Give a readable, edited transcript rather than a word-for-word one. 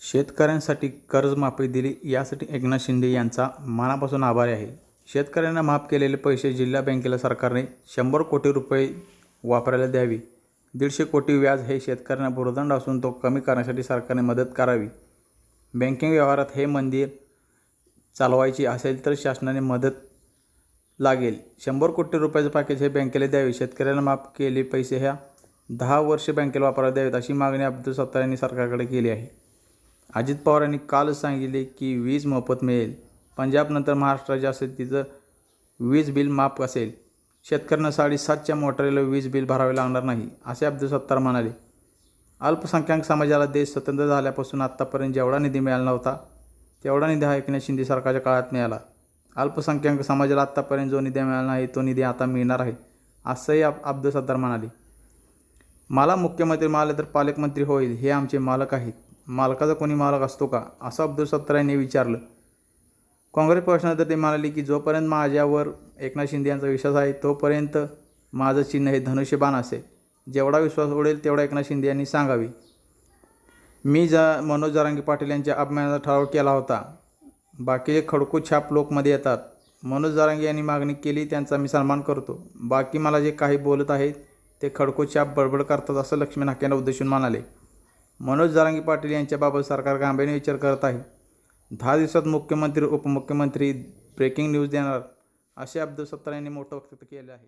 शेतकऱ्यांसाठी कर्जमाफी दिली यासाठी एकनाथ शिंदे यांचा मनापासून आभारी आहे. शेतकऱ्यांना माफ केलेले पैसे जिल्हा बँकेला सरकारने 100 कोटी रुपये वापरायला द्यावी. 150 कोटी व्याज हे शेतकऱ्यांना भुर्दंड असून तो कमी करण्यासाठी सरकारने मदत करावी. बँकिंग व्यवहारात हे मंदिर चालवायची असेल तर शासनाने मदत लागेल. 100 कोटी रुपयाचं पॅकेज हे बँकेला द्यावे. शेतकऱ्यांना माफ केले पैसे ह्या 10 वर्षे बँकेला वापरायला द्यावेत अशी मागणी अब्दुल सत्तार यांनी सरकारकडे केली आहे. अजित पवार यांनी कालच सांगितले की वीज मोफत मिळेल. पंजाबनंतर महाराष्ट्र जे असेल तिचं वीज बिल माफ असेल. शेतकऱ्यांना 7.5च्या मोटारीला वीज बिल भरावे लागणार नाही असे अब्दुल सत्तार म्हणाले. अल्पसंख्याक समाजाला देश स्वतंत्र झाल्यापासून आत्तापर्यंत जेवढा निधी मिळाला नव्हता तेवढा निधी हा एकनाथ शिंदे सरकारच्या काळात मिळाला. अल्पसंख्याक समाजाला आत्तापर्यंत जो निधी मिळाला नाही तो निधी आता मिळणार आहे असंही अब्दुल सत्तार म्हणाले. मला मुख्यमंत्री मिळाले तर पालकमंत्री होईल. हे आमचे मालक आहेत. मालकाचा कोणी मालक असतो का असं अब्दुल सत्तार यांनी विचारलं. काँग्रेस पक्षानंतर ते म्हणाले की जोपर्यंत माझ्यावर एकनाथ शिंदे यांचा विश्वास आहे तोपर्यंत माझं चिन्ह हे धनुष्यबाण असेल. जेवढा विश्वास उडेल तेवढा एकनाथ शिंदे यांनी सांगावी. मी मनोज जरांगे पाटील यांच्या अपमानाचा ठराव केला होता. बाकीचे खडकू छाप लोकमध्ये येतात. मनोज जरांगे यांनी मागणी केली त्यांचा मी सन्मान करतो. बाकी मला जे काही बोलत आहेत ते खडकू छाप बडबड करतात असं लक्ष्मण हाकेंना उद्देशून म्हणाले. मनोज जरांगे पाटील यांच्याबाबत सरकार गांभीर्याने विचार करत आहे. 10 दिवसात मुख्यमंत्री उपमुख्यमंत्री ब्रेकिंग न्यूज देणार असे अब्दुल सत्तार यांनी मोठं वक्तव्य केले आहे.